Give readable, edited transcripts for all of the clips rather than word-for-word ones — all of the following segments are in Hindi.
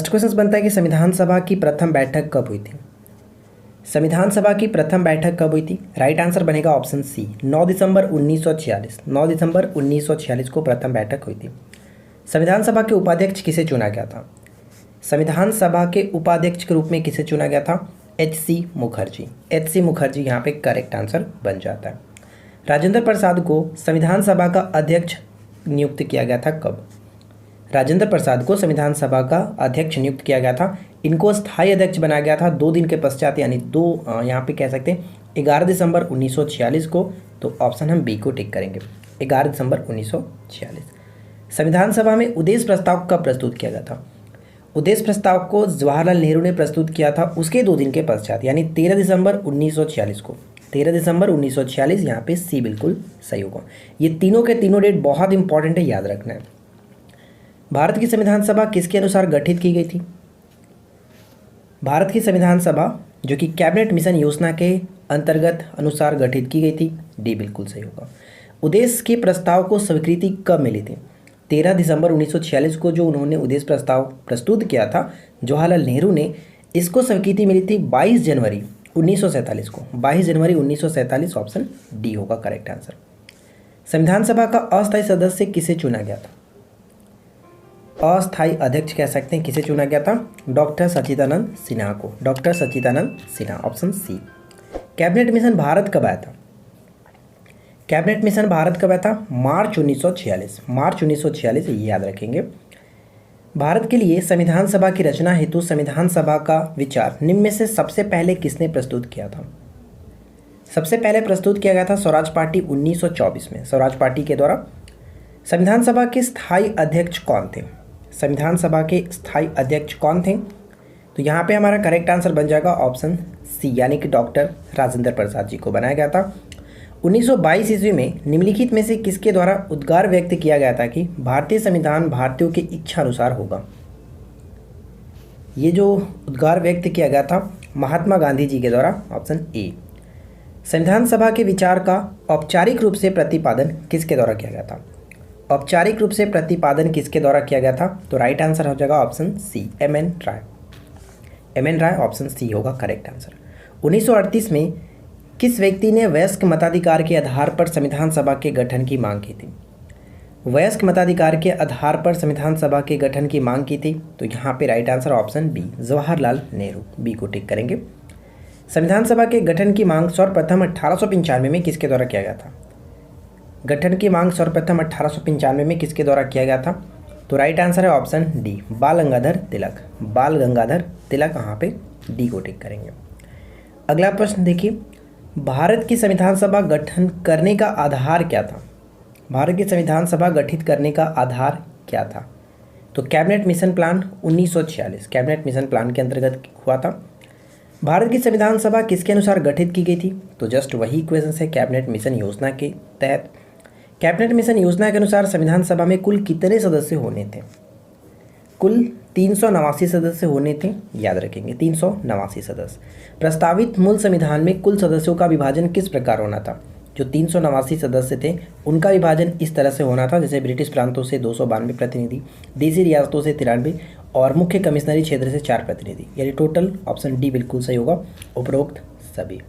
क्वेश्चन बनता है कि संविधान सभा की प्रथम बैठक कब हुई थी। संविधान सभा की प्रथम बैठक कब हुई थी? राइट आंसर बनेगा ऑप्शन सी, 9 दिसंबर 1946। 9 दिसंबर 1946 को प्रथम बैठक हुई थी। संविधान सभा के उपाध्यक्ष किसे चुना गया था? संविधान सभा के उपाध्यक्ष के रूप में किसे चुना गया था? एच.सी. मुखर्जी। एच.सी. मुखर्जी यहाँ पे करेक्ट आंसर बन जाता है। राजेंद्र प्रसाद को संविधान सभा का अध्यक्ष नियुक्त किया गया था कब? राजेंद्र प्रसाद को संविधान सभा का अध्यक्ष नियुक्त किया गया था। इनको स्थायी अध्यक्ष बनाया गया था 2 दिन के पश्चात, यानी यहाँ पे कह सकते हैं 11 दिसंबर 1946 को। तो ऑप्शन हम बी को टिक करेंगे, 11 दिसंबर 1946। संविधान सभा में उद्देश्य प्रस्ताव कब प्रस्तुत किया गया था? उद्देश्य प्रस्ताव को जवाहरलाल नेहरू ने प्रस्तुत किया था उसके 2 दिन के पश्चात, यानी 13 दिसंबर 1946 को। 13 दिसंबर 1946, यहाँ पे सी बिल्कुल सही होगा। ये तीनों के तीनों डेट बहुत इंपॉर्टेंट है, याद रखना है। भारत की संविधान सभा किसके अनुसार गठित की गई थी? भारत की संविधान सभा जो कि कैबिनेट मिशन योजना के अंतर्गत अनुसार गठित की गई थी, डी बिल्कुल सही होगा। उद्देश्य के प्रस्ताव को स्वीकृति कब मिली थी? 13 दिसंबर 1946 को जो उन्होंने उद्देश्य प्रस्ताव प्रस्तुत किया था जवाहरलाल नेहरू ने, इसको स्वीकृति मिली थी 22 जनवरी 1947 को। 22 जनवरी 1947, ऑप्शन डी होगा करेक्ट आंसर। संविधान सभा का अस्थायी सदस्य किसे चुना गया था? अस्थायी अध्यक्ष कह सकते हैं किसे चुना गया था? डॉक्टर सच्चिदानंद सिन्हा को। Doctor Sachchidanand Sinha, option C. Cabinet mission Bharat कब आया था? कैबिनेट मिशन भारत कब आया था? मार्च 1946। मार्च 1946, ये याद रखेंगे। भारत के लिए संविधान सभा की रचना हेतु संविधान सभा का विचार निम्न में से सबसे पहले किसने प्रस्तुत किया था? सबसे पहले प्रस्तुत किया गया था स्वराज पार्टी 1924 में, स्वराज पार्टी के द्वारा। संविधान सभा के स्थायी अध्यक्ष कौन थे? संविधान सभा के स्थायी अध्यक्ष कौन थे? तो यहाँ पे हमारा करेक्ट आंसर बन जाएगा ऑप्शन सी, यानी कि डॉक्टर राजेंद्र प्रसाद जी को बनाया गया था। 1922 ईस्वी में निम्नलिखित में से किसके द्वारा उद्गार व्यक्त किया गया था कि भारतीय संविधान भारतीयों की इच्छा अनुसार होगा? ये जो उद्गार व्यक्त किया गया था महात्मा गांधी जी के द्वारा, ऑप्शन ए। संविधान सभा के विचार का औपचारिक रूप से प्रतिपादन किसके द्वारा किया गया था? औपचारिक रूप से प्रतिपादन किसके द्वारा किया गया था? तो राइट आंसर हो जाएगा ऑप्शन सी, एम.एन. राय। एम.एन. राय, ऑप्शन सी होगा करेक्ट आंसर। 1938 में किस व्यक्ति ने वयस्क मताधिकार के आधार पर संविधान सभा के गठन की मांग की थी? वयस्क मताधिकार के आधार पर संविधान सभा के गठन की मांग की थी, तो यहाँ पे right answer option B, Jawaharlal Nehru. B को टिक करेंगे। संविधान सभा के गठन की मांग सर्वप्रथम 1895 में किसके द्वारा किया गया था? गठन की मांग सर्वप्रथम 1895 में किसके द्वारा किया गया था? तो राइट आंसर है ऑप्शन डी, बाल गंगाधर तिलक। बाल गंगाधर तिलक, यहाँ पे डी को टिक करेंगे। अगला प्रश्न देखिए, भारत की संविधान सभा गठन करने का आधार क्या था? भारत की संविधान सभा गठित करने का आधार क्या था? तो cabinet mission plan 1946, cabinet mission plan के अंतर्गत हुआ था। भारत की संविधान सभा किसके अनुसार गठित की गई थी? तो जस्ट वही क्वेश्चन है कैबिनेट मिशन योजना के तहत। कैबिनेट मिशन योजना के अनुसार संविधान सभा में कुल कितने सदस्य होने थे? कुल 389 सदस्य होने थे, याद रखेंगे 389 सदस्य। प्रस्तावित मूल संविधान में कुल सदस्यों का विभाजन किस प्रकार होना था? जो 389 सदस्य थे उनका विभाजन इस तरह से होना था, जैसे ब्रिटिश प्रांतों से 292 प्रतिनिधि, देसी रियासतों से 93 और मुख्य कमिश्नरी क्षेत्र से 4 प्रतिनिधि, यानी टोटल ऑप्शन डी बिल्कुल सही होगा, उपरोक्त सभी।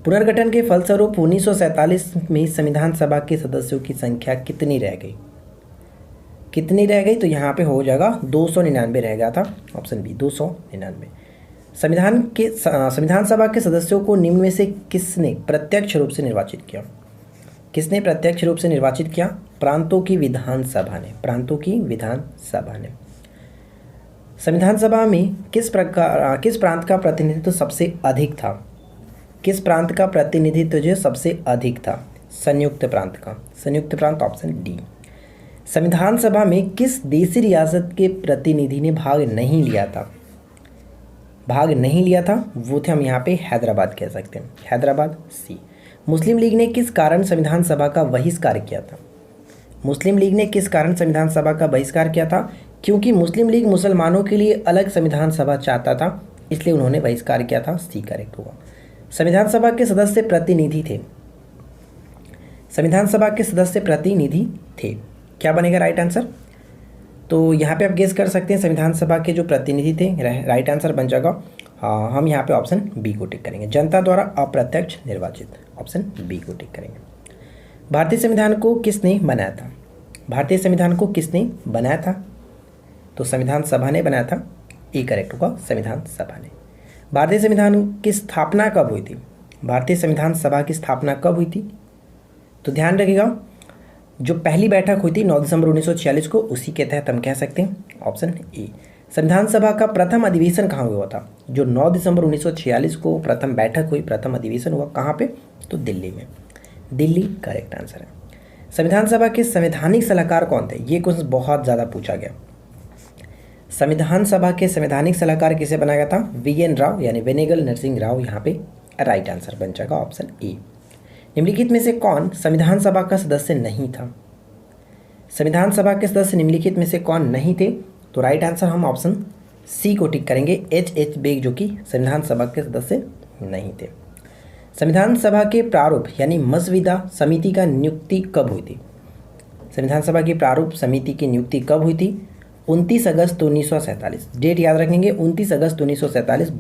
पुनर्गठन के फलस्वरूप 1947 में संविधान सभा के सदस्यों की संख्या कितनी रह गई? कितनी रह गई? तो यहाँ पे हो जाएगा 299 रह गया था, ऑप्शन बी 299। संविधान सभा के सदस्यों को निम्न में से किसने प्रत्यक्ष रूप से निर्वाचित किया? किसने प्रत्यक्ष रूप से निर्वाचित किया? प्रांतों की विधानसभा ने, प्रांतों की विधानसभा ने। संविधान सभा में किस प्रांत का प्रतिनिधित्व सबसे अधिक था? किस प्रांत का प्रतिनिधित्व जो सबसे अधिक था? संयुक्त प्रांत का, संयुक्त प्रांत, ऑप्शन डी। संविधान सभा में किस देसी रियासत के प्रतिनिधि ने भाग नहीं लिया था? भाग नहीं लिया था वो थे हम यहाँ पे हैदराबाद कह सकते हैं, हैदराबाद, सी। मुस्लिम लीग ने किस कारण संविधान सभा का बहिष्कार किया था? मुस्लिम लीग ने किस कारण संविधान सभा का बहिष्कार किया था? क्योंकि मुस्लिम लीग मुसलमानों के लिए अलग संविधान सभा चाहता था, इसलिए उन्होंने बहिष्कार किया था, सी करेक्ट होगा। संविधान सभा के सदस्य प्रतिनिधि थे, संविधान सभा के सदस्य प्रतिनिधि थे, क्या बनेगा राइट आंसर? तो यहाँ पे आप गेस कर सकते हैं संविधान सभा के जो प्रतिनिधि थे, राइट आंसर बन जाएगा हम यहाँ पे ऑप्शन बी को टिक करेंगे, जनता द्वारा अप्रत्यक्ष निर्वाचित, ऑप्शन बी को टिक करेंगे। भारतीय संविधान को किसने बनाया था? भारतीय संविधान को किसने बनाया था? तो संविधान सभा ने बनाया था, ए करेक्ट होगा, संविधान सभा ने। भारतीय संविधान की स्थापना कब हुई थी? भारतीय संविधान सभा की स्थापना कब हुई थी? तो ध्यान रखिएगा, जो पहली बैठक हुई थी 9 दिसंबर 1946 को, उसी के तहत हम कह सकते हैं ऑप्शन ए। संविधान सभा का प्रथम अधिवेशन कहाँ हुआ था? जो 9 दिसंबर 1946 को प्रथम बैठक हुई, प्रथम अधिवेशन हुआ कहाँ पे? तो दिल्ली में, दिल्ली करेक्ट आंसर है। संविधान सभा के संवैधानिक सलाहकार कौन थे? ये क्वेश्चन बहुत ज़्यादा पूछा गया। संविधान सभा के संवैधानिक सलाहकार किसे बनाया गया था? वी.एन. राव यानी वेनेगल नरसिंह राव, यहाँ पे राइट आंसर बन जाएगा ऑप्शन ए। निम्नलिखित में से कौन संविधान सभा का सदस्य नहीं था? संविधान सभा के सदस्य निम्नलिखित में से कौन नहीं थे? तो राइट आंसर हम ऑप्शन सी को टिक करेंगे, एच बेग, जो कि संविधान सभा के सदस्य नहीं थे। संविधान सभा के प्रारूप यानी मसविदा समिति का नियुक्ति कब हुई थी? संविधान सभा की प्रारूप समिति की नियुक्ति कब हुई थी? 29 अगस्त 1947, डेट याद रखेंगे, 29 अगस्त 1947।